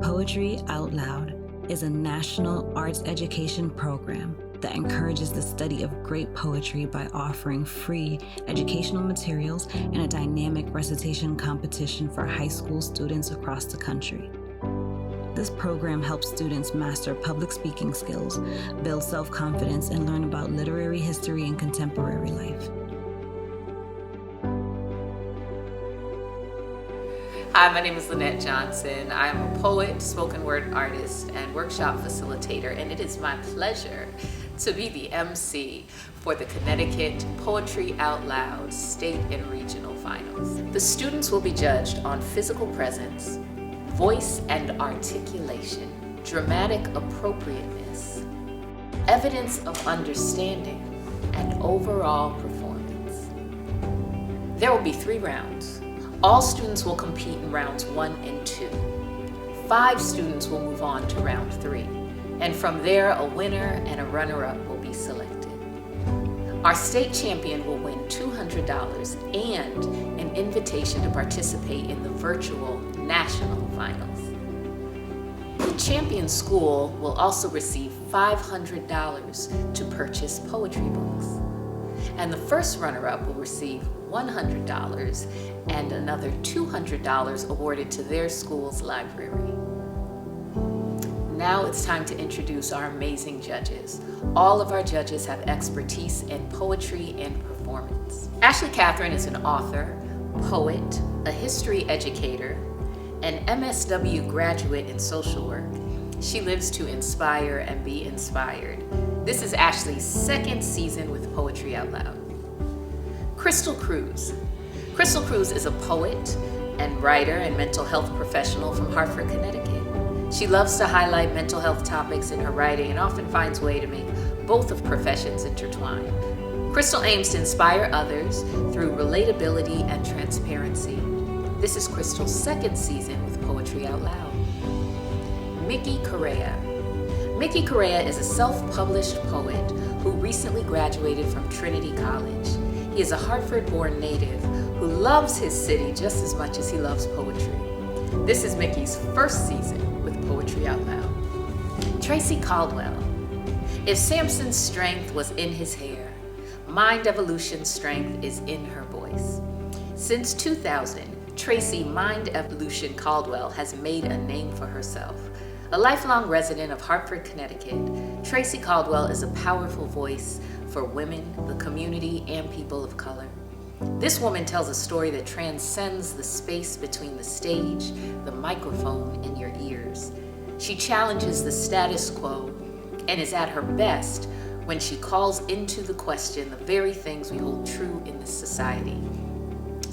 Poetry Out Loud is a national arts education program that encourages the study of great poetry by offering free educational materials and a dynamic recitation competition for high school students across the country. This program helps students master public speaking skills, build self-confidence, and learn about literary history and contemporary life. Hi, my name is Lynette Johnson. I'm a poet, spoken word artist, and workshop facilitator, and it is my pleasure to be the MC for the Connecticut Poetry Out Loud State and Regional Finals. The students will be judged on physical presence, voice and articulation, dramatic appropriateness, evidence of understanding, and overall performance. There will be 3 rounds. All students will compete in rounds 1 and 2. 5 students will move on to round 3. And from there, a winner and a runner-up will be selected. Our state champion will win $200 and an invitation to participate in the virtual national finals. The champion school will also receive $500 to purchase poetry books. And the first runner-up will receive $100 and another $200 awarded to their school's library. Now it's time to introduce our amazing judges. All of our judges have expertise in poetry and performance. Ashley Catherine is an author, poet, a history educator, an MSW graduate in social work. She lives to inspire and be inspired. This is Ashley's 2nd season with Poetry Out Loud. Crystal Cruz. Crystal Cruz is a poet and writer and mental health professional from Hartford, Connecticut. She loves to highlight mental health topics in her writing and often finds a way to make both of professions intertwine. Crystal aims to inspire others through relatability and transparency. This is Crystal's 2nd season with Poetry Out Loud. Mickey Correa. Mickey Correa is a self-published poet who recently graduated from Trinity College. He is a Hartford-born native who loves his city just as much as he loves poetry. This is Mickey's 1st season with Poetry Out Loud. Tracy Caldwell. If Samson's strength was in his hair, Mind Evolution's strength is in her voice. Since 2000, Tracy Mind Evolution Caldwell has made a name for herself. A lifelong resident of Hartford, Connecticut, Tracy Caldwell is a powerful voice for women, the community, and people of color. This woman tells a story that transcends the space between the stage, the microphone, and your ears. She challenges the status quo and is at her best when she calls into the question the very things we hold true in this society.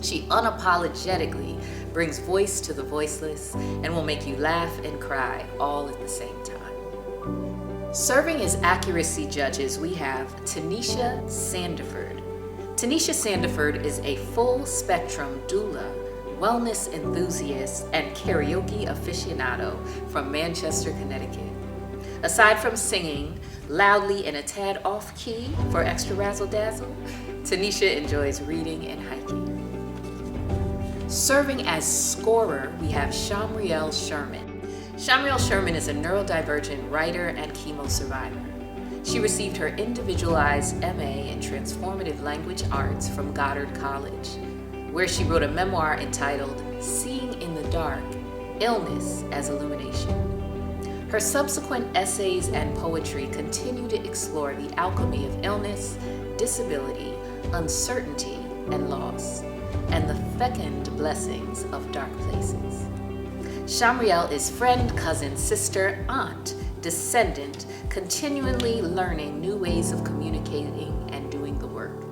She unapologetically brings voice to the voiceless and will make you laugh and cry all at the same time. Serving as accuracy judges, we have Tanisha Sandiford. Tanisha Sandiford is a full-spectrum doula, wellness enthusiast, and karaoke aficionado from Manchester, Connecticut. Aside from singing loudly and a tad off-key for extra razzle-dazzle, Tanisha enjoys reading and hiking. Serving as scorer, we have Shamriel Sherman. Shamriel Sherman is a neurodivergent writer and chemo survivor. She received her individualized MA in Transformative Language Arts from Goddard College, where she wrote a memoir entitled Seeing in the Dark, Illness as Illumination. Her subsequent essays and poetry continue to explore the alchemy of illness, disability, uncertainty, and loss, and the fecund blessings of dark places. Shamriel is friend, cousin, sister, aunt, descendant, continually learning new ways of communicating and doing the work.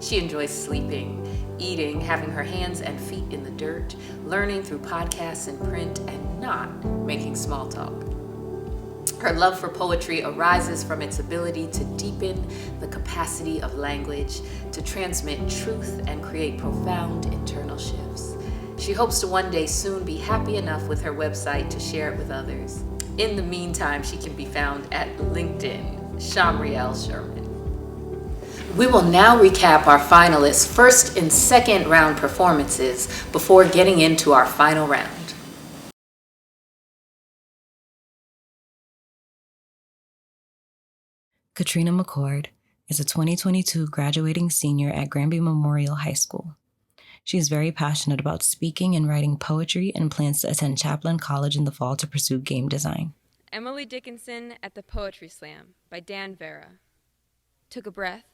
She enjoys sleeping, eating, having her hands and feet in the dirt, learning through podcasts and print, and not making small talk. Her love for poetry arises from its ability to deepen the capacity of language, to transmit truth and create profound internal shifts. She hopes to one day soon be happy enough with her website to share it with others. In the meantime, she can be found at LinkedIn, Shamriel Sherman. We will now recap our finalists' 1st and 2nd round performances before getting into our final round. Katrina McCord is a 2022 graduating senior at Granby Memorial High School. She is very passionate about speaking and writing poetry and plans to attend Chaplin College in the fall to pursue game design. Emily Dickinson at the Poetry Slam by Dan Vera. Took a breath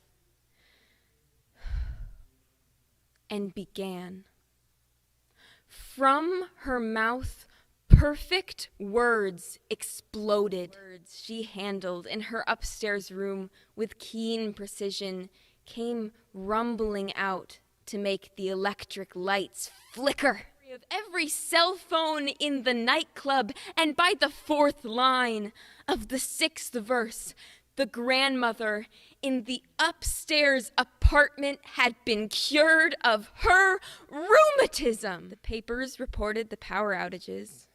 and began. From her mouth, perfect words exploded. Words she handled in her upstairs room with keen precision came rumbling out to make the electric lights flicker. Of every cell phone in the nightclub, and by the fourth line of the sixth verse, the grandmother in the upstairs apartment had been cured of her rheumatism. The papers reported the power outages.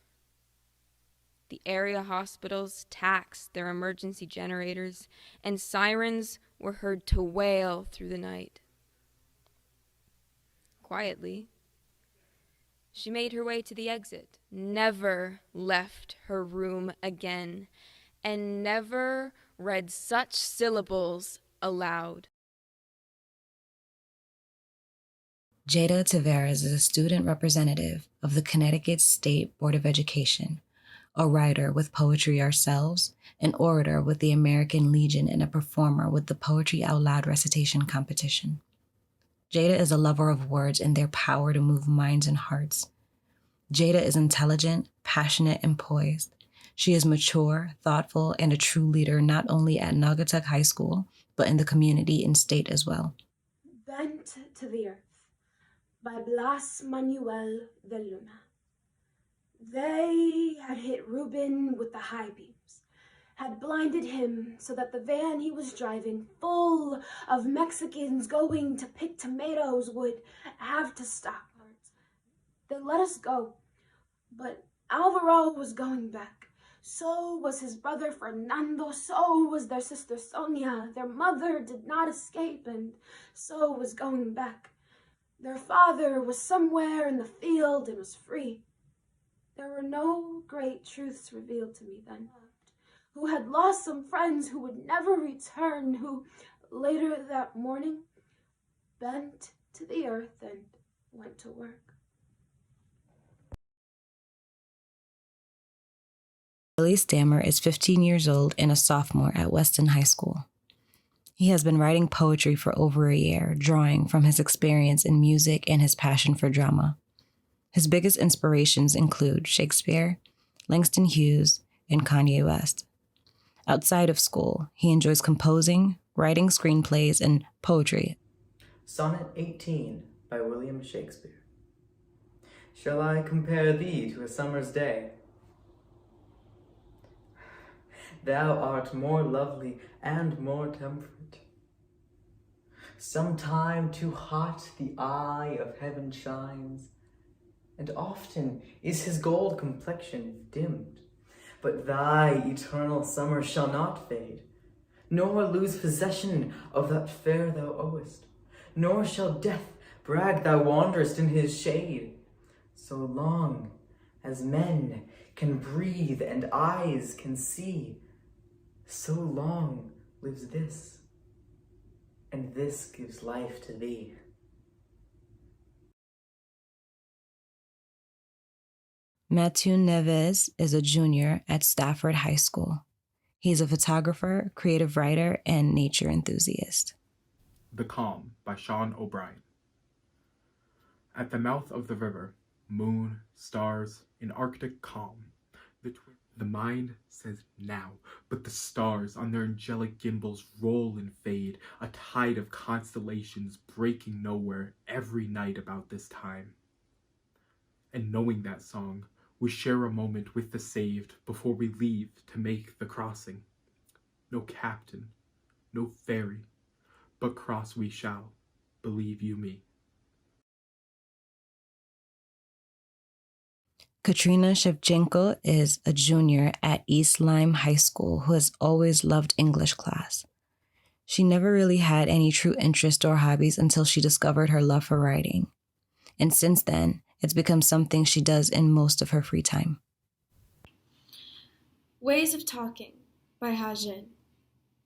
The area hospitals taxed their emergency generators, and sirens were heard to wail through the night. Quietly, she made her way to the exit, never left her room again, and never read such syllables aloud. Jada Taveras is a student representative of the Connecticut State Board of Education, a writer with Poetry Ourselves, an orator with the American Legion, and a performer with the Poetry Out Loud recitation competition. Jada is a lover of words and their power to move minds and hearts. Jada is intelligent, passionate, and poised. She is mature, thoughtful, and a true leader not only at Naugatuck High School, but in the community and state as well. Bent to the Earth by Blas Manuel de Luna. They had hit Reuben with the high beams, had blinded him so that the van he was driving, full of Mexicans going to pick tomatoes, would have to stop. They let us go, but Alvaro was going back. So was his brother Fernando, so was their sister Sonia. Their mother did not escape, and so was going back. Their father was somewhere in the field and was free. There were no great truths revealed to me then, who had lost some friends who would never return, who later that morning bent to the earth and went to work. Billy Stammer is 15 years old and a sophomore at Weston High School. He has been writing poetry for over a year, drawing from his experience in music and his passion for drama. His biggest inspirations include Shakespeare, Langston Hughes, and Kanye West. Outside of school, he enjoys composing, writing screenplays, and poetry. Sonnet 18 by William Shakespeare. Shall I compare thee to a summer's day? Thou art more lovely and more temperate. Sometime too hot the eye of heaven shines, and often is his gold complexion dimmed. But thy eternal summer shall not fade, nor lose possession of that fair thou owest, nor shall death brag thou wanderest in his shade. So long as men can breathe and eyes can see, so long lives this, and this gives life to thee. Matthew Neves is a junior at Stafford High School. He is a photographer, creative writer, and nature enthusiast. The Calm by Sean O'Brien. At the mouth of the river, moon, stars, an arctic calm. The mind says now, but the stars on their angelic gimbals roll and fade, a tide of constellations breaking nowhere every night about this time. And knowing that song, we share a moment with the saved before we leave to make the crossing. No captain, no ferry, but cross we shall, believe you me. Katrina Shevchenko is a junior at East Lyme High School who has always loved English class. She never really had any true interest or hobbies until she discovered her love for writing. And since then, it's become something she does in most of her free time. Ways of Talking by Ha Jin.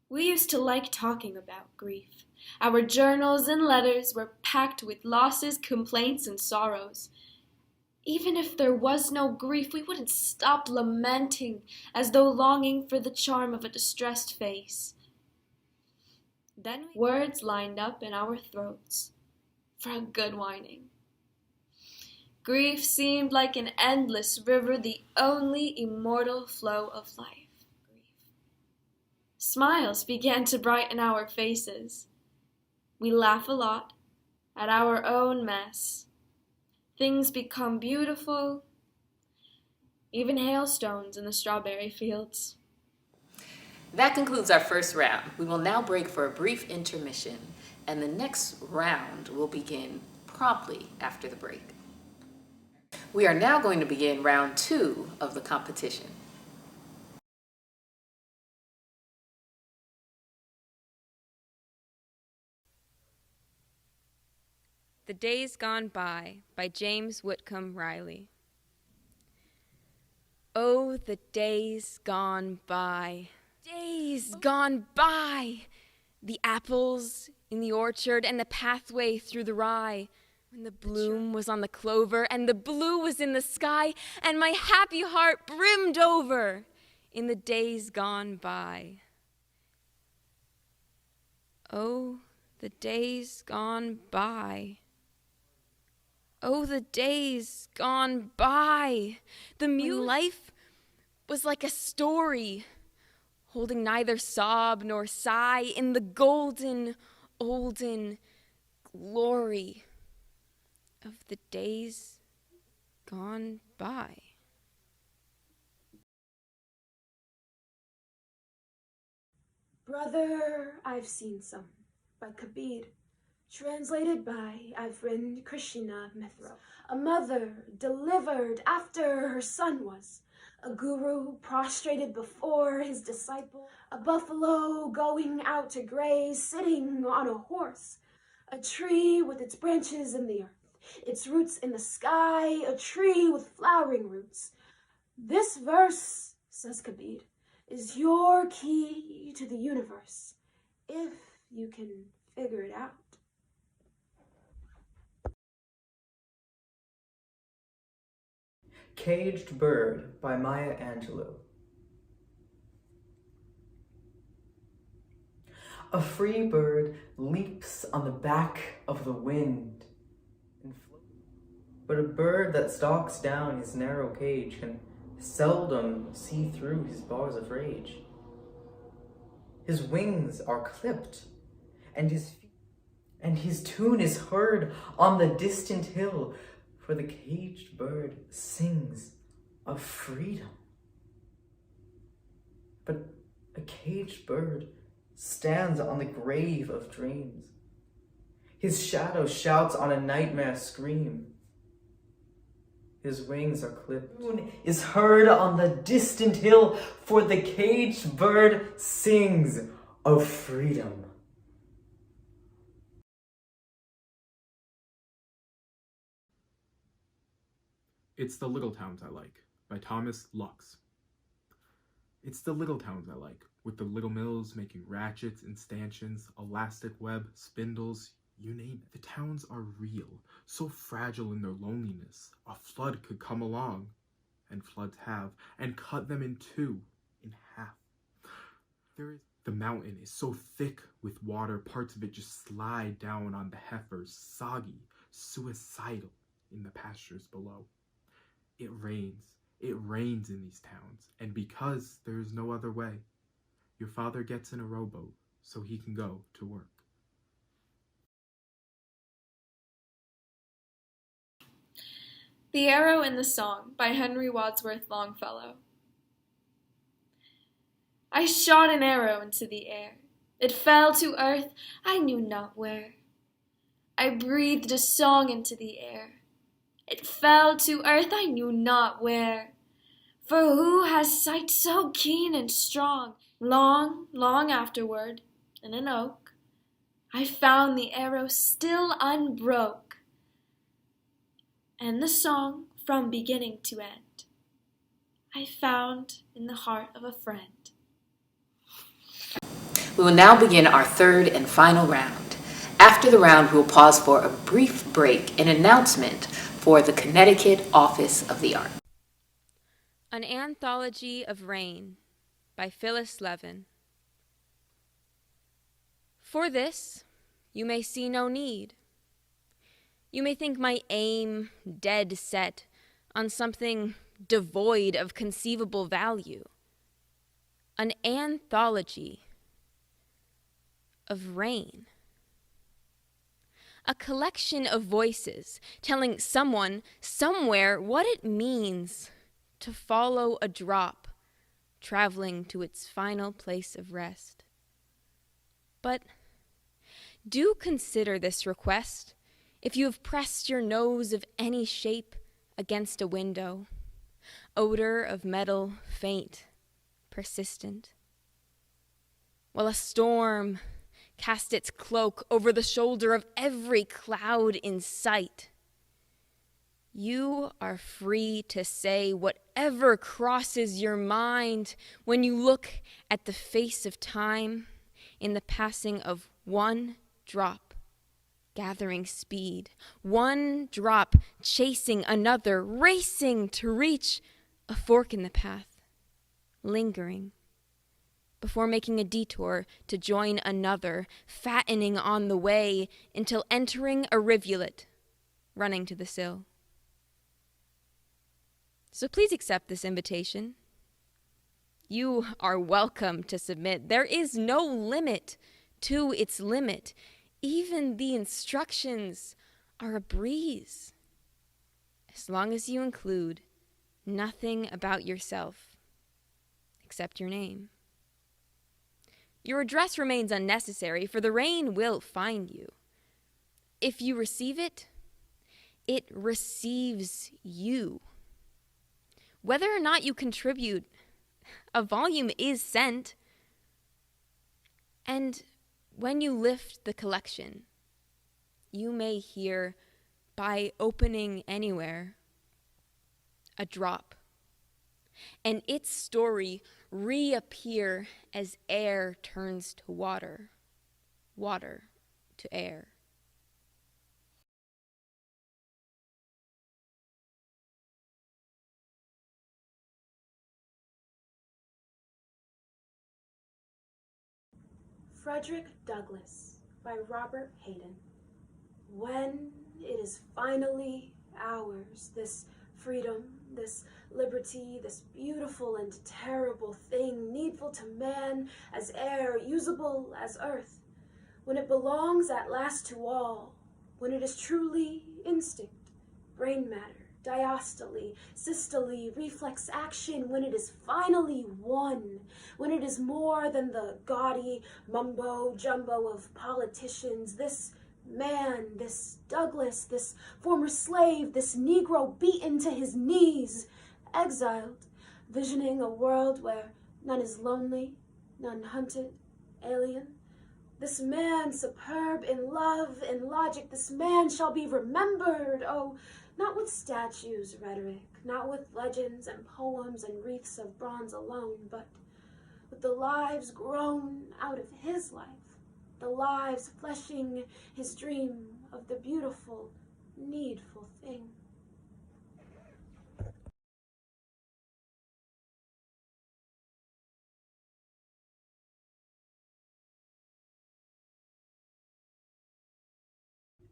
We used to like talking about grief. Our journals and letters were packed with losses, complaints, and sorrows. Even if there was no grief, we wouldn't stop lamenting as though longing for the charm of a distressed face. Then words lined up in our throats for a good whining. Grief seemed like an endless river, the only immortal flow of life. Smiles began to brighten our faces. We laugh a lot at our own mess. Things become beautiful, even hailstones in the strawberry fields. That concludes our first round. We will now break for a brief intermission, and the next round will begin promptly after the break. We are now going to begin round 2 of the competition. The Days Gone by James Whitcomb Riley. Oh, the days gone by, days gone by, the apples in the orchard and the pathway through the rye, when the bloom was on the clover and the blue was in the sky and my happy heart brimmed over in the days gone by. Oh, the days gone by. Oh, the days gone by. When life was like a story, holding neither sob nor sigh in the golden, olden glory of the days gone by. Brother, I've Seen Some by Kabir. Translated by Eryn Krishna Mithra. A mother delivered after her son was. A guru prostrated before his disciple. A buffalo going out to graze, sitting on a horse. A tree with its branches in the earth, its roots in the sky. A tree with flowering roots. This verse, says Kabir, is your key to the universe, if you can figure it out. Caged Bird by Maya Angelou. A free bird leaps on the back of the wind, but a bird that stalks down his narrow cage can seldom see through his bars of rage. His wings are clipped, and his tune is heard on the distant hill, for the caged bird sings of freedom. But a caged bird stands on the grave of dreams. His shadow shouts on a nightmare scream. His wings are clipped. Tune is heard on the distant hill, for the caged bird sings of freedom. It's the Little Towns I Like by Thomas Lux. It's the little towns I like, with the little mills making ratchets and stanchions, elastic web, spindles, you name it. The towns are real, so fragile in their loneliness. A flood could come along, and floods have, and cut them in two, in half. The mountain is so thick with water, parts of it just slide down on the heifers, soggy, suicidal in the pastures below. It rains in these towns, and because there is no other way, your father gets in a rowboat so he can go to work. The Arrow in the Song by Henry Wadsworth Longfellow. I shot an arrow into the air. It fell to earth, I knew not where. I breathed a song into the air. It fell to earth, I knew not where. For who has sight so keen and strong? Long, long afterward, in an oak, I found the arrow still unbroke, and the song from beginning to end I found in the heart of a friend. We will now begin our third and final round. After the round, we will pause for a brief break and announcement for the Connecticut Office of the Arts. An Anthology of Rain by Phyllis Levin. For this, you may see no need. You may think my aim dead set on something devoid of conceivable value. An anthology of rain. A collection of voices telling someone, somewhere, what it means to follow a drop traveling to its final place of rest. But do consider this request if you have pressed your nose of any shape against a window, odor of metal faint, persistent, while a storm cast its cloak over the shoulder of every cloud in sight. You are free to say whatever crosses your mind when you look at the face of time in the passing of one drop, gathering speed, one drop chasing another, racing to reach a fork in the path, lingering, before making a detour to join another, fattening on the way until entering a rivulet, running to the sill. So please accept this invitation. You are welcome to submit. There is no limit to its limit. Even the instructions are a breeze, as long as you include nothing about yourself except your name. Your address remains unnecessary, for the rain will find you. If you receive it, it receives you. Whether or not you contribute, a volume is sent. And when you lift the collection, you may hear, by opening anywhere, a drop, and its story reappear as air turns to water, water to air. Frederick Douglass by Robert Hayden. When it is finally ours, this freedom, this liberty, this beautiful and terrible thing, needful to man as air, usable as earth, when it belongs at last to all, when it is truly instinct, brain matter, diastole, systole, reflex action, when it is finally one, when it is more than the gaudy mumbo-jumbo of politicians, this man, this Douglass, this former slave, this Negro beaten to his knees, exiled, visioning a world where none is lonely, none hunted, alien. This man, superb in love, in logic, this man shall be remembered, oh, not with statues, rhetoric, not with legends and poems and wreaths of bronze alone, but with the lives grown out of his life, the lives fleshing his dream of the beautiful, needful thing.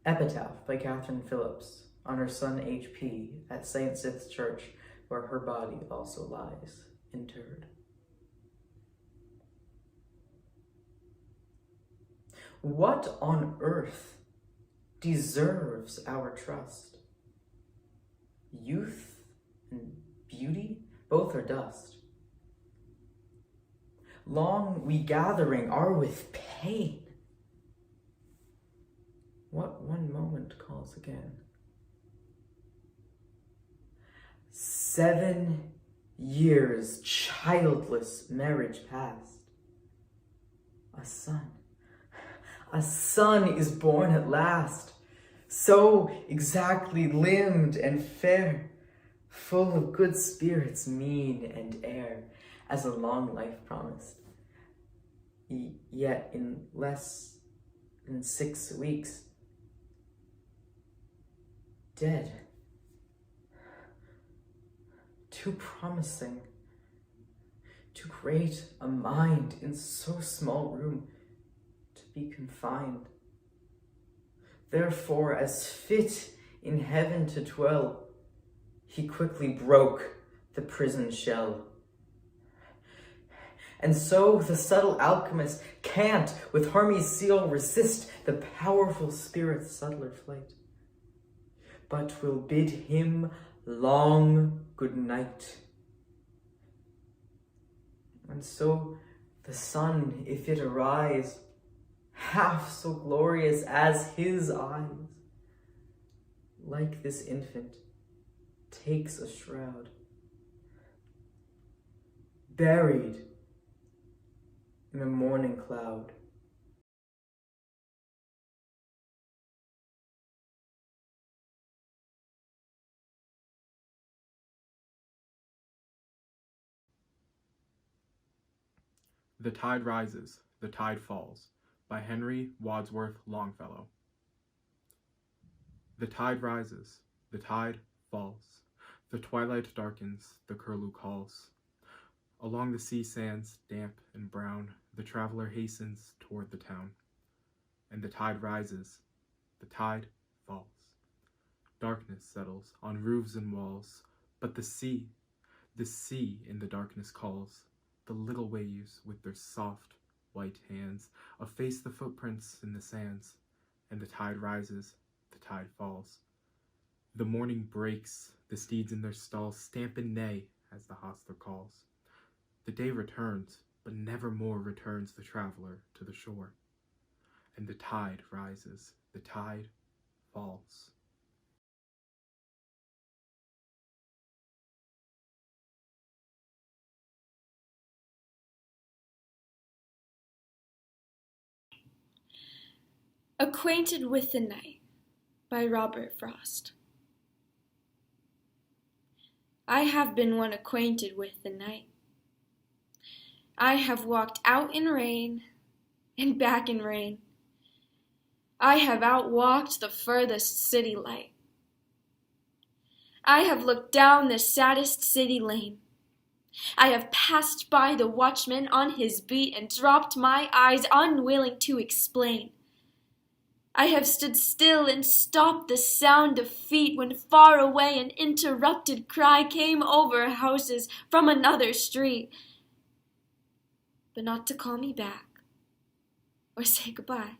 Epitaph by Catherine Phillips on her son H.P. at St. Sith's Church, where her body also lies interred. What on earth deserves our trust? Youth and beauty, both are dust. Long we gathering are with pain. What one moment calls again? 7 years childless marriage past. A son is born at last, so exactly limbed and fair, full of good spirits, mien and air, as a long life promised. yet in less than 6 weeks, dead. Too promising, too great a mind in so small room to be confined. Therefore, as fit in heaven to dwell, he quickly broke the prison shell. And so the subtle alchemist can't with Hermes' seal resist the powerful spirit's subtler flight, but will bid him long good night. And so the sun, if it arise, half so glorious as his eyes, like this infant, takes a shroud, buried in a morning cloud. The Tide Rises, the Tide Falls, by Henry Wadsworth Longfellow. The tide rises, the tide falls, the twilight darkens, the curlew calls. Along the sea sands, damp and brown, the traveler hastens toward the town. And the tide rises, the tide falls. Darkness settles on roofs and walls, but the sea in the darkness calls. The little waves with their soft, white hands efface the footprints in the sands, and the tide rises, the tide falls. The morning breaks, the steeds in their stalls stamp and neigh as the hostler calls. The day returns, but never more returns the traveler to the shore. And the tide rises, the tide falls. Acquainted with the Night by Robert Frost. I have been one acquainted with the night. I have walked out in rain and back in rain. I have outwalked the furthest city light. I have looked down the saddest city lane. I have passed by the watchman on his beat and dropped my eyes, unwilling to explain. I have stood still and stopped the sound of feet when far away an interrupted cry came over houses from another street, but not to call me back or say goodbye.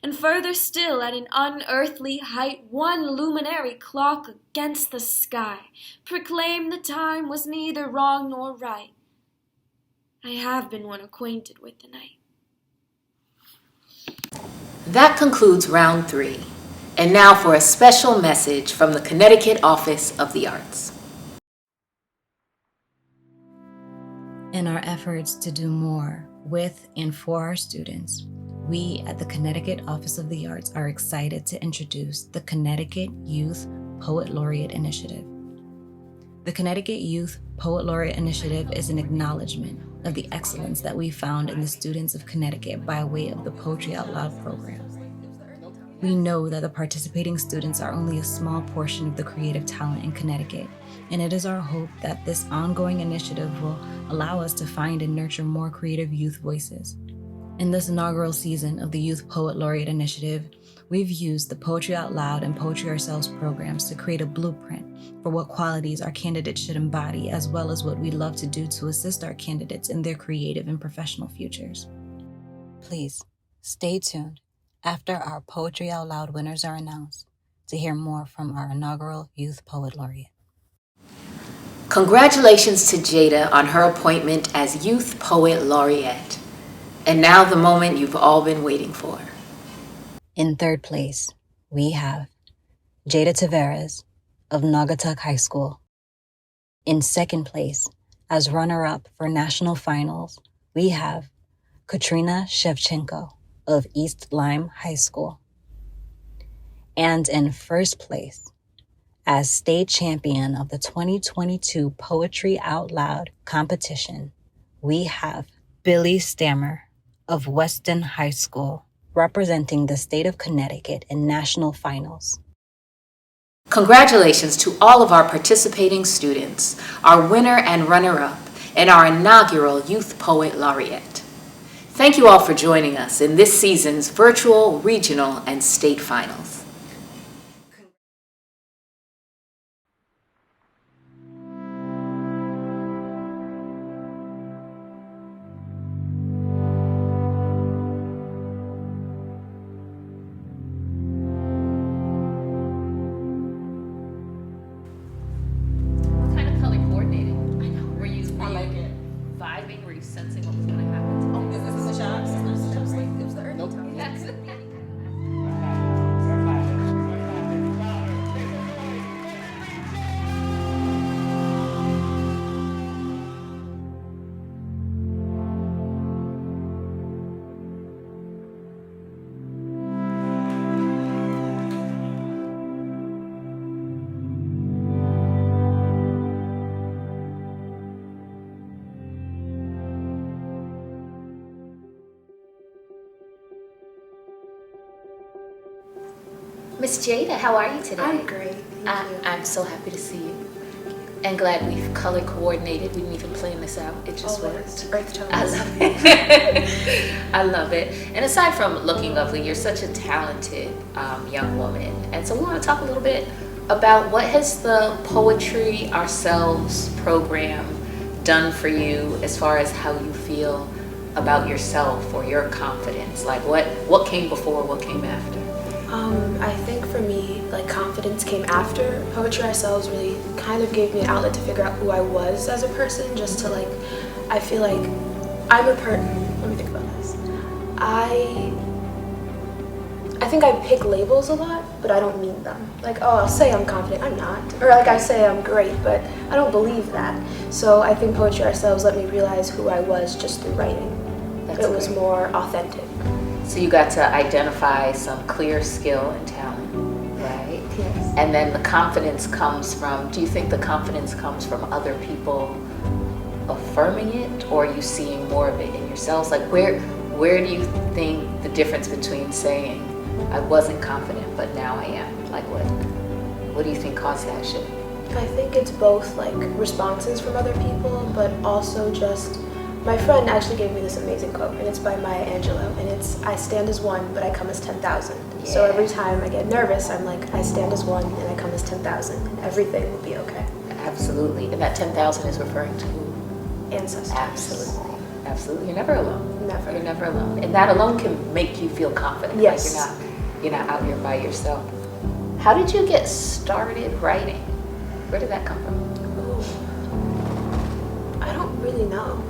And further still, at an unearthly height, one luminary clock against the sky proclaimed the time was neither wrong nor right. I have been one acquainted with the night. That concludes round 3. And now for a special message from the Connecticut Office of the Arts. In our efforts to do more with and for our students, we at the Connecticut Office of the Arts are excited to introduce the Connecticut Youth Poet Laureate Initiative. The Connecticut Youth Poet Laureate Initiative is an acknowledgement of the excellence that we found in the students of Connecticut by way of the Poetry Out Loud program. We know that the participating students are only a small portion of the creative talent in Connecticut, and it is our hope that this ongoing initiative will allow us to find and nurture more creative youth voices. In this inaugural season of the Youth Poet Laureate Initiative, we've used the Poetry Out Loud and Poetry Ourselves programs to create a blueprint for what qualities our candidates should embody, as well as what we'd love to do to assist our candidates in their creative and professional futures. Please stay tuned after our Poetry Out Loud winners are announced to hear more from our inaugural Youth Poet Laureate. Congratulations to Jada on her appointment as Youth Poet Laureate. And now the moment you've all been waiting for. In third place, we have Jada Taveras of Naugatuck High School. In second place, as runner-up for national finals, we have Katrina Shevchenko of East Lyme High School. And in first place, as state champion of the 2022 Poetry Out Loud competition, we have Billy Stammer of Weston High School, representing the state of Connecticut in national finals. Congratulations to all of our participating students, our winner and runner-up, and our inaugural Youth Poet Laureate. Thank you all for joining us in this season's virtual, regional, and state finals. Miss Jada, how are you today? I'm great. Thank you. I'm so happy to see you. And glad we've color coordinated. We didn't even plan this out. It just worked. Earth tones. I love it. I love it. And aside from looking lovely, you're such a talented young woman. And so we want to talk a little bit about what has the Poetry Ourselves program done for you as far as how you feel about yourself or your confidence. Like what came before, what came after? I think for me, like, confidence came after. Poetry Ourselves really kind of gave me an outlet to figure out who I was as a person, just to, like, I feel like I'm a let me think about this. I think I pick labels a lot, but I don't mean them. Like, oh, I'll say I'm confident, I'm not. Or like I say I'm great, but I don't believe that. So I think Poetry Ourselves let me realize who I was just through writing. It was more authentic. So you got to identify some clear skill and talent, right? Yes. And then the confidence comes from, do you think the confidence comes from other people affirming it, or are you seeing more of it in yourselves? Like where do you think the difference between saying, I wasn't confident, but now I am? Like what do you think caused that shift? I think it's both, like, responses from other people, but also just, my friend actually gave me this amazing quote, and it's by Maya Angelou, and it's, I stand as one, but I come as 10,000. Yeah. So every time I get nervous, I'm like, I stand as one, and I come as 10,000, and everything will be okay. Absolutely. And that 10,000 is referring to who? Ancestors. Absolutely. Absolutely. You're never alone. Never. You're never alone. And that alone can make you feel confident. Yes. Like you're not out here by yourself. How did you get started writing? Where did that come from? Ooh. I don't really know.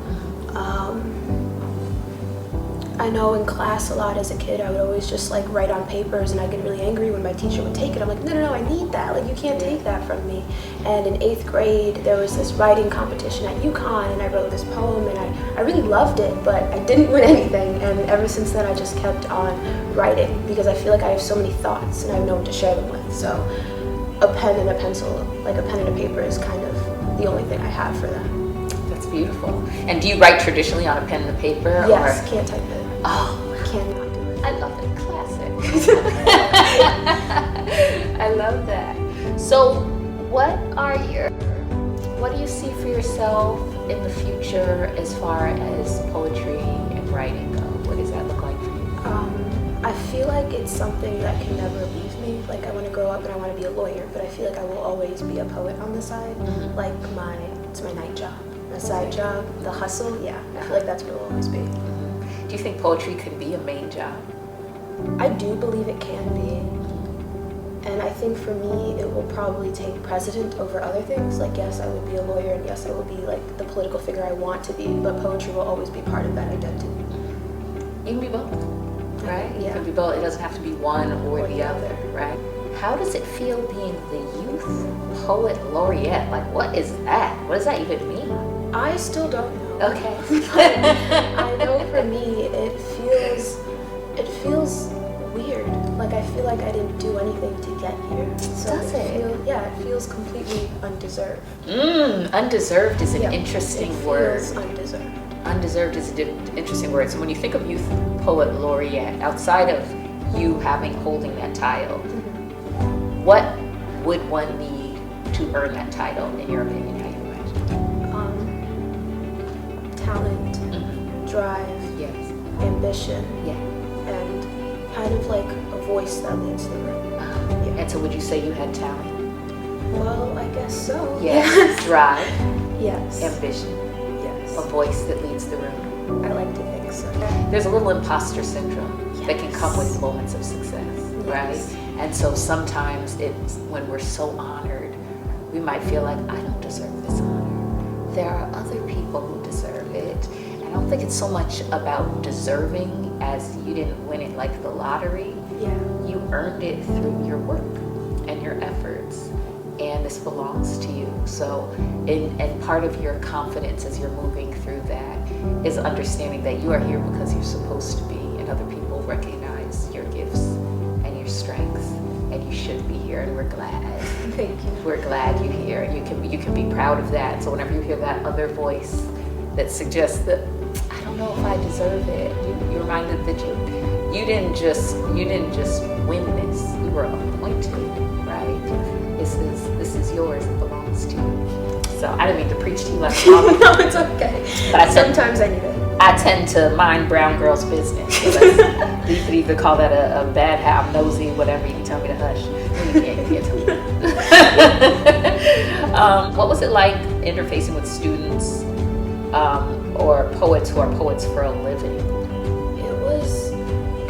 I know in class a lot as a kid, I would always just, like, write on papers, and I get really angry when my teacher would take it. I'm like, no, I need that. Like, you can't take that from me. And in 8th grade, there was this writing competition at UConn, and I wrote this poem, and I really loved it, but I didn't win anything. And ever since then, I just kept on writing, because I feel like I have so many thoughts, and I have no one to share them with. So a pen and a pencil, like a pen and a paper, is kind of the only thing I have for that. That's beautiful. And do you write traditionally on a pen and a paper? Yes, can't type it. Oh, Cannot do it. I love it. Classic. I love that. So what do you see for yourself in the future as far as poetry and writing go? What does that look like for you? I feel like it's something that can never leave me. Like, I want to grow up and I want to be a lawyer, but I feel like I will always be a poet on the side. Mm-hmm. Like, it's my night job. A side job, the hustle, yeah. I feel like that's what it will always be. Do you think poetry could be a main job? I do believe it can be. And I think for me, it will probably take precedent over other things. Like, yes, I will be a lawyer, and yes, I will be, like, the political figure I want to be, but poetry will always be part of that identity. You can be both, right? Yeah. You can be both. It doesn't have to be one or the other, right? How does it feel being the Youth Poet Laureate? Like, what is that? What does that even mean? I still don't know. Okay. I know for me, it feels weird. Like, I feel like I didn't do anything to get here. So Does it? It feels completely undeserved. Undeserved is an interesting word. It feels undeserved. Undeserved is an interesting word. So when you think of youth poet laureate, outside of you holding that title, what would one need to earn that title, in your opinion? How you imagine? Talent, drive, Yes. ambition, Yeah. and kind of like a voice that leads the room. Yeah. And so would you say you had talent? Well, I guess so. Yes. Drive, Yes. ambition, a Yes. voice that leads the room. I like to think so. There's a little imposter syndrome that can come with Yes. moments of success, right? Yes. And so sometimes it's when we're so honored, we might feel like, I don't deserve this honor. There are other people who deserve it. I don't think it's so much about deserving as you didn't win it like the lottery. Yeah. You earned it through your work and your efforts, and this belongs to you. So, and part of your confidence as you're moving through that is understanding that you are here because you're supposed to be, and other people recognize your gifts and your strengths, and you should be here, and we're glad. Thank you. We're glad you're here. You can be proud of that. So whenever you hear that other voice that suggests that, I don't know if I deserve it, you're reminded that you didn't just win this. You were appointed, right? This is yours. It belongs to you. So I didn't mean to preach to you like a mama. No, it's okay. But Sometimes I need it. I tend to mind brown girls' business. So you could either call that a bad habit, nosy, whatever. You can tell me to hush. No, you can't tell me. What was it like interfacing with students or poets who are poets for a living? It was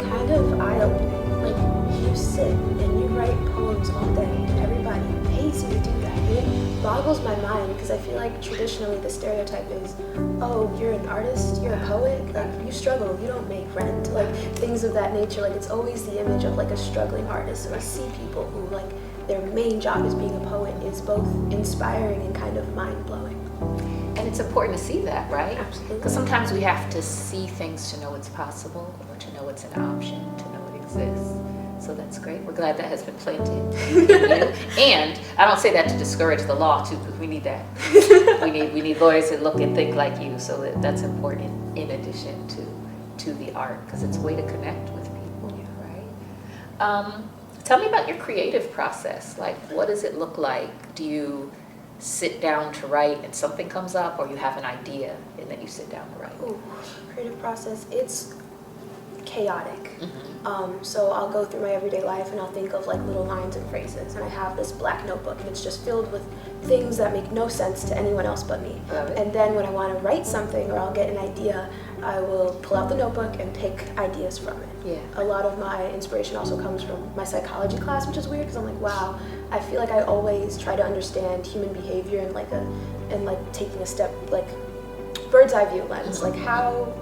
kind of eye-opening. Like, you sit and you write poems all day, and everybody pays you to do that. And it boggles my mind because I feel like traditionally the stereotype is, oh, you're an artist, you're a poet, like you struggle, you don't make rent, like things of that nature. Like it's always the image of like a struggling artist, and I see people who like their main job as being a poet is both inspiring and kind of mind-blowing. And it's important to see that, right? Absolutely. Because sometimes we have to see things to know it's possible, or to know it's an option, to know it exists. So that's great. We're glad that has been planted in you. And I don't say that to discourage the law too, because we need that. we need lawyers that look and think like you. So that's important in addition to the art, because it's a way to connect with people, right? Tell me about your creative process. Like, what does it look like? Do you sit down to write and something comes up, or you have an idea and then you sit down to write? Ooh, creative process, it's chaotic. So I'll go through my everyday life and I'll think of like little lines and phrases, and I have this black notebook and it's just filled with things that make no sense to anyone else but me. Love it. And then when I want to write something or I'll get an idea, I will pull out the notebook and pick ideas from it. Yeah. A lot of my inspiration also comes from my psychology class, which is weird because I'm like, wow, I feel like I always try to understand human behavior and taking a step, like bird's eye view lens, like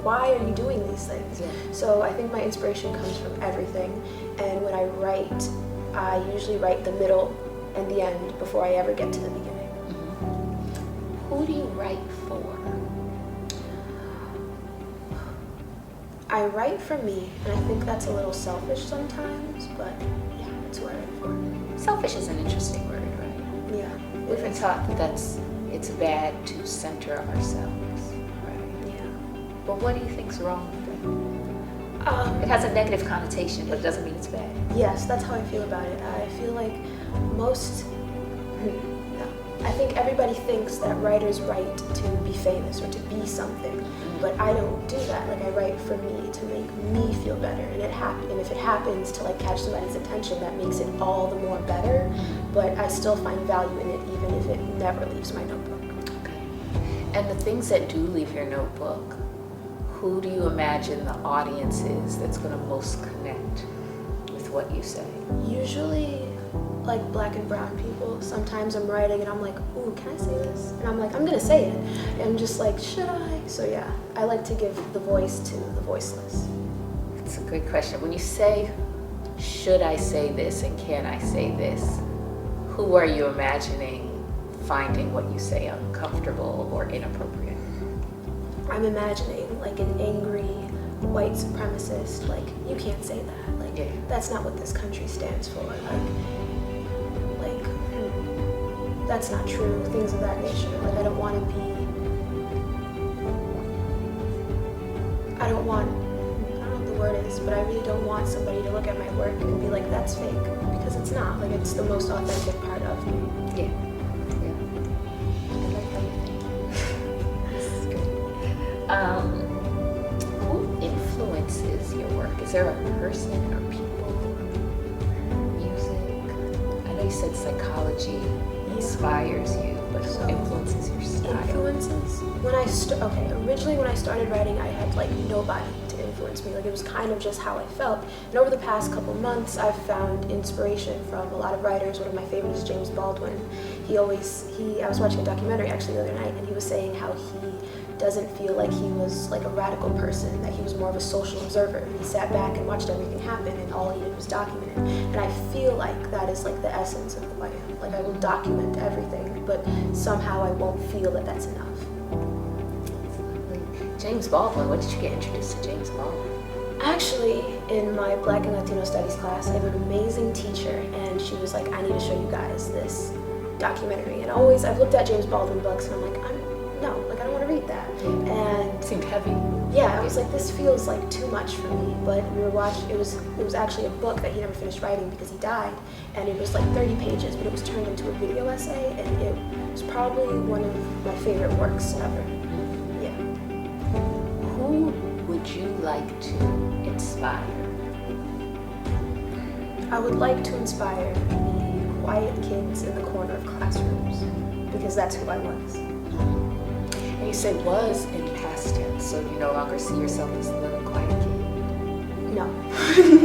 why are you doing these things? Yeah. So I think my inspiration comes from everything, and when I write, I usually write the middle and the end before I ever get to the beginning. Who do you write for? I write for me, and I think that's a little selfish sometimes, but yeah, that's who I write for. Selfish is an interesting word, right? Yeah. We've been taught that it's bad to center ourselves, right? Yeah. But what do you think's wrong with that? It has a negative connotation, but it doesn't mean it's bad. Yes, that's how I feel about it. I feel like I think everybody thinks that writers write to be famous or to be something, but I don't do that. Like I write for me to make me feel better, and if it happens to like catch somebody's attention, that makes it all the more better. But I still find value in it, even if it never leaves my notebook. Okay. And the things that do leave your notebook, who do you imagine the audience is that's going to most connect with what you say? Usually, like black and brown people. Sometimes I'm writing and I'm like, ooh, can I say this? And I'm like, I'm gonna say it. And I'm just like, should I? So yeah, I like to give the voice to the voiceless. That's a great question. When you say, should I say this and can I say this, who are you imagining finding what you say uncomfortable or inappropriate? I'm imagining like an angry white supremacist, like, you can't say that. Like, Yeah. That's not what this country stands for. That's not true, things of that nature. Like, I don't want to be I don't know what the word is, but I really don't want somebody to look at my work and be like, that's fake, because it's not. Like, it's the most authentic part of me. Yeah. I like how you think. This is good. Who influences your work? Is there a person or people or music? I know you said psychology inspires you, but who influences your style? Influences? Originally when I started writing, I had like nobody to influence me. Like, it was kind of just how I felt. And over the past couple months, I've found inspiration from a lot of writers. One of my favorites is James Baldwin. I was watching a documentary actually the other night, and he was saying how he doesn't feel like he was like a radical person, that he was more of a social observer. He sat back and watched everything happen, and all he did was document it. And I feel like that is like the essence of who I am. Like, I will document everything, but somehow I won't feel that that's enough. James Baldwin, what did you get introduced to James Baldwin? Actually, in my Black and Latino Studies class, I have an amazing teacher, and she was like, I need to show you guys this documentary. And I've looked at James Baldwin books, and I'm like, I don't want to read that. And it seemed heavy. yeah, I was like, this feels like too much for me. But we were watching, it was actually a book that he never finished writing because he died, and it was like 30 pages, but it was turned into a video essay, and it was probably one of my favorite works ever. Yeah. Who would you like to inspire? I would like to inspire the quiet kids in the corner of classrooms, because that's who I was. And you say was in past tense, so you no longer see yourself as the quiet kid? No.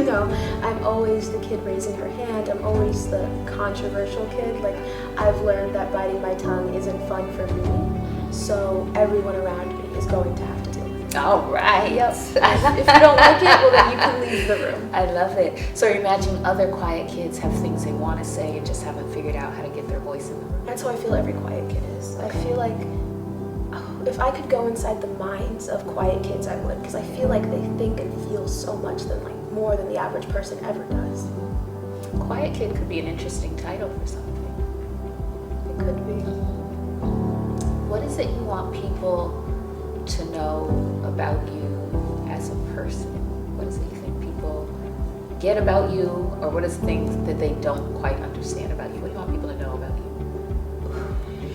No. I'm always the kid raising her hand. I'm always the controversial kid. Like, I've learned that biting my tongue isn't fun for me, so everyone around me is going to have to deal with it. All right. Yep. If you don't like it, well, then you can leave the room. I love it. So you imagine other quiet kids have things they want to say and just haven't figured out how to get their voice in the room. That's how I feel every quiet kid is. I feel like if I could go inside the minds of quiet kids, I would, because I feel like they think and feel so much more than the average person ever does. Quiet kid could be an interesting title for something. It could be. What is it you want people to know about you as a person? What is it you think people get about you, or what is things that they don't quite understand about you? What do you want people to know about you?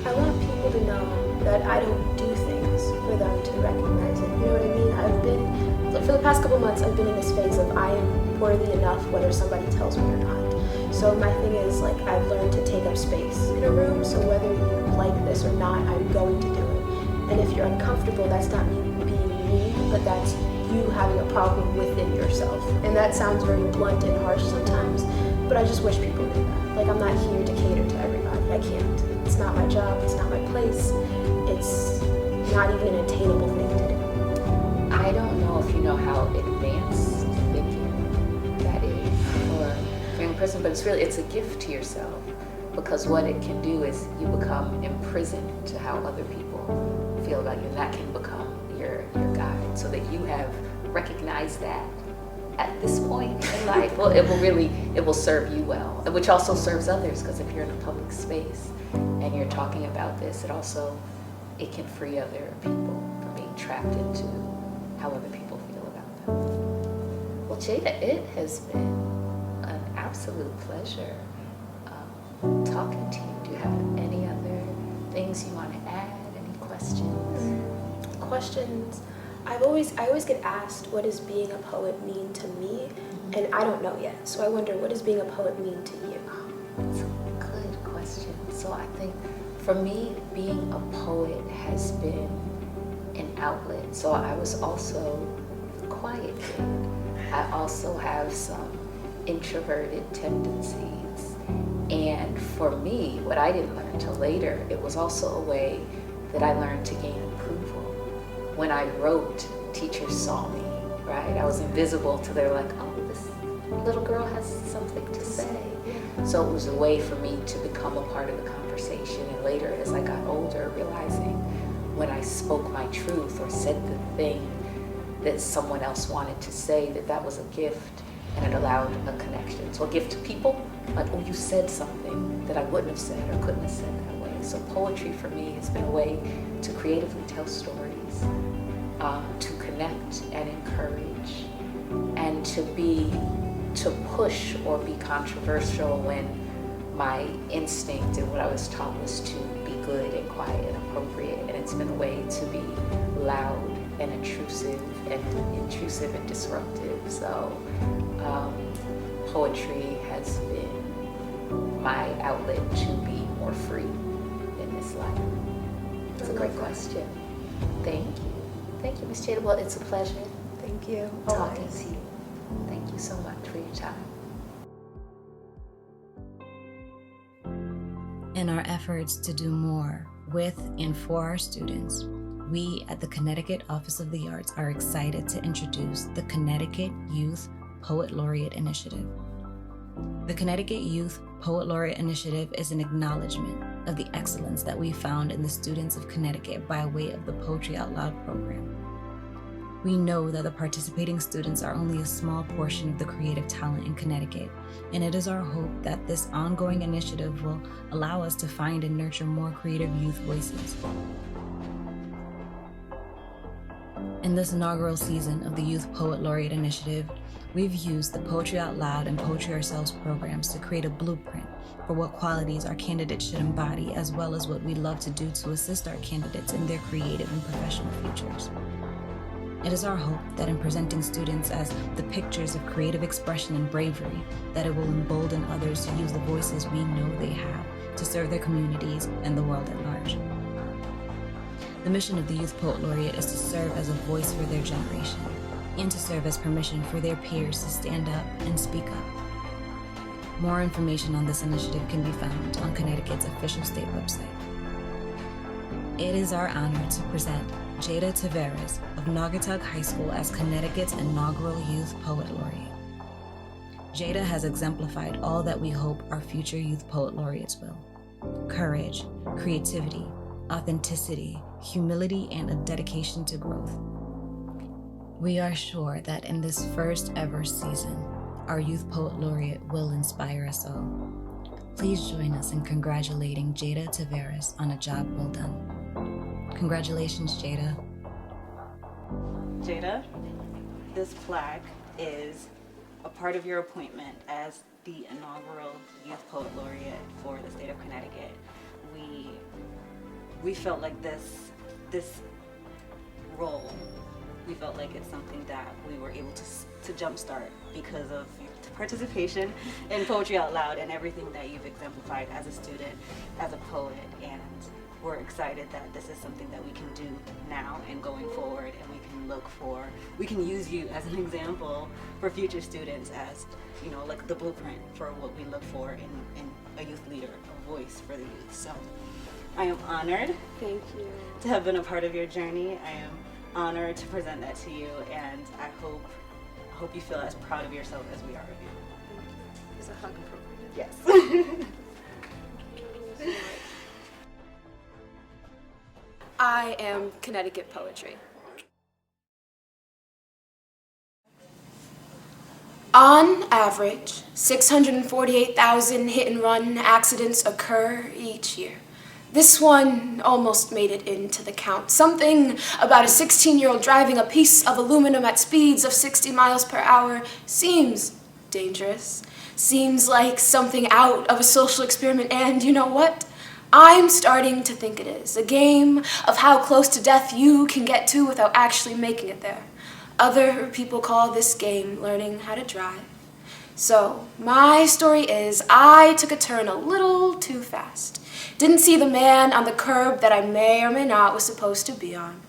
I want people to know that I don't do things for them to recognize it. You know what I mean? For the past couple months, I've been in this phase of I am worthy enough whether somebody tells me or not. So my thing is, like, I've learned to take up space in a room, so whether you like this or not, I'm going to do it. And if you're uncomfortable, that's not me being mean, but that's you having a problem within yourself. And that sounds very blunt and harsh sometimes, but I just wish people knew that. Like, I'm not here to cater to everybody. I can't. It's not my job. It's not my place. It's not even an attainable thing to do. I don't know if you know how advanced thinking that is for a young person, but it's a gift to yourself, because what it can do is you become imprisoned to how other people feel about you, and that can become your guide, so that you have recognized that at this point in life. Well, it will serve you well, which also serves others, because if you're in a public space and you're talking about this, it can free other people from being trapped into how other people feel about them. Well, Jada, it has been an absolute pleasure talking to you. Do you have any other things you want to add? Any questions? Questions. I always get asked, what does being a poet mean to me? And I don't know yet. So I wonder, what does being a poet mean to you? That's a good question. So I think for me, being a poet has been an outlet. So I was also a quiet kid. I also have some introverted tendencies. And for me, what I didn't learn until later, it was also a way that I learned to gain approval. When I wrote, teachers saw me, right? I was invisible till they were like, oh, this little girl has something to say. So it was a way for me to become a part of the conversation. And later, as I got older, realizing when I spoke my truth or said the thing that someone else wanted to say, that was a gift, and it allowed a connection. So a gift to people, like, oh, you said something that I wouldn't have said or couldn't have said that way. So poetry for me has been a way to creatively tell stories, to connect connect and encourage, and to push or be controversial when my instinct and what I was taught was to be good and quiet and appropriate. And it's been a way to be loud and intrusive and disruptive. So poetry has been my outlet to be more free in this life. It's a great question. Thank you. Thank you, Ms. Jada. Well, it's a pleasure. Thank you. Talking to you. Thank you so much for your time. In our efforts to do more with and for our students, we at the Connecticut Office of the Arts are excited to introduce the Connecticut Youth Poet Laureate Initiative. The Connecticut Youth Poet Laureate Initiative is an acknowledgement of the excellence that we found in the students of Connecticut by way of the Poetry Out Loud program. We know that the participating students are only a small portion of the creative talent in Connecticut, and it is our hope that this ongoing initiative will allow us to find and nurture more creative youth voices. In this inaugural season of the Youth Poet Laureate Initiative, we've used the Poetry Out Loud and Poetry Ourselves programs to create a blueprint for what qualities our candidates should embody, as well as what we love to do to assist our candidates in their creative and professional futures. It is our hope that in presenting students as the pictures of creative expression and bravery, that it will embolden others to use the voices we know they have to serve their communities and the world at large. The mission of the Youth Poet Laureate is to serve as a voice for their generation and to serve as permission for their peers to stand up and speak up. More information on this initiative can be found on Connecticut's official state website. It is our honor to present Jada Taveras of Naugatuck High School as Connecticut's inaugural Youth Poet Laureate. Jada has exemplified all that we hope our future Youth Poet Laureates will: courage, creativity, authenticity, humility, and a dedication to growth. We are sure that in this first ever season, our Youth Poet Laureate will inspire us all. Please join us in congratulating Jada Taveras on a job well done. Congratulations, Jada. Jada, this plaque is a part of your appointment as the inaugural Youth Poet Laureate for the state of Connecticut. We felt like this role, we felt like it's something that we were able to jumpstart because of your participation in Poetry Out Loud and everything that you've exemplified as a student, as a poet, and we're excited that this is something that we can do now and going forward, and we can use you as an example for future students as, you know, like the blueprint for what we look for in a youth leader, a voice for the youth. So I am honored Thank you. to have been a part of your journey. I am honored to present that to you, and I hope you feel as proud of yourself as we are of you. Is a hug appropriate? Yes. I am Connecticut Poetry. On average, 648,000 hit-and-run accidents occur each year. This one almost made it into the count. Something about a 16-year-old driving a piece of aluminum at speeds of 60 miles per hour seems dangerous. Seems like something out of a social experiment, and you know what? I'm starting to think it is. A game of how close to death you can get to without actually making it there. Other people call this game learning how to drive. So, my story is I took a turn a little too fast. Didn't see the man on the curb that I may or may not was supposed to be on.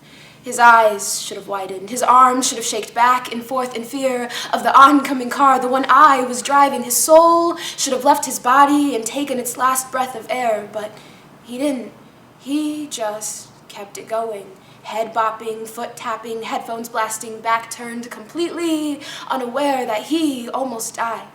His eyes should have widened. His arms should have shaked back and forth in fear of the oncoming car, the one I was driving. His soul should have left his body and taken its last breath of air, but he didn't. He just kept it going. Head bopping, foot tapping, headphones blasting, back turned, completely unaware that he almost died.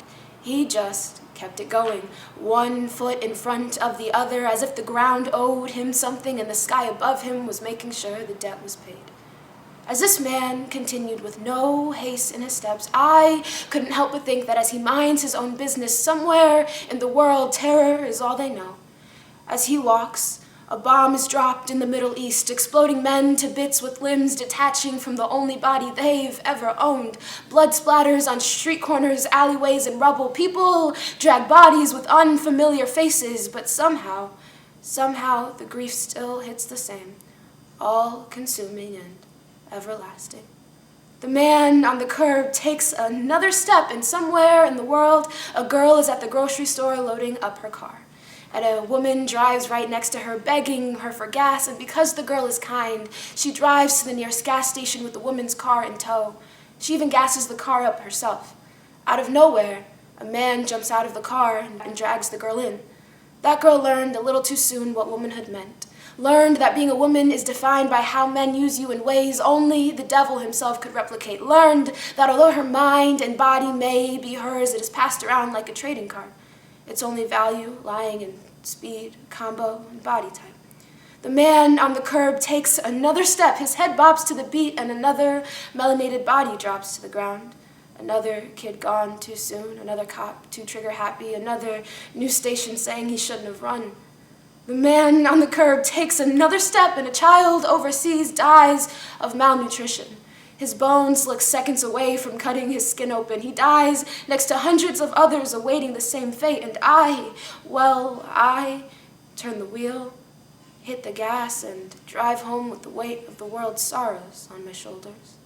He just kept it going, one foot in front of the other, as if the ground owed him something and the sky above him was making sure the debt was paid. As this man continued with no haste in his steps, I couldn't help but think that as he minds his own business, somewhere in the world, terror is all they know. As he walks, A bomb is dropped in the Middle East, exploding men to bits with limbs detaching from the only body they've ever owned. Blood splatters on street corners, alleyways, and rubble. People drag bodies with unfamiliar faces, but somehow the grief still hits the same, all-consuming and everlasting. The man on the curb takes another step, and somewhere in the world, a girl is at the grocery store loading up her car. And a woman drives right next to her, begging her for gas, and because the girl is kind, she drives to the nearest gas station with the woman's car in tow. She even gasses the car up herself. Out of nowhere, a man jumps out of the car and drags the girl in. That girl learned a little too soon what womanhood meant. Learned that being a woman is defined by how men use you in ways only the devil himself could replicate. Learned that although her mind and body may be hers, it is passed around like a trading card. Its only value lying in speed, combo, and body type. The man on the curb takes another step. His head bops to the beat, and another melanated body drops to the ground. Another kid gone too soon, another cop too trigger happy, another news station saying he shouldn't have run. The man on the curb takes another step, and a child overseas dies of malnutrition. His bones look seconds away from cutting his skin open. He dies next to hundreds of others awaiting the same fate. And I turn the wheel, hit the gas, and drive home with the weight of the world's sorrows on my shoulders.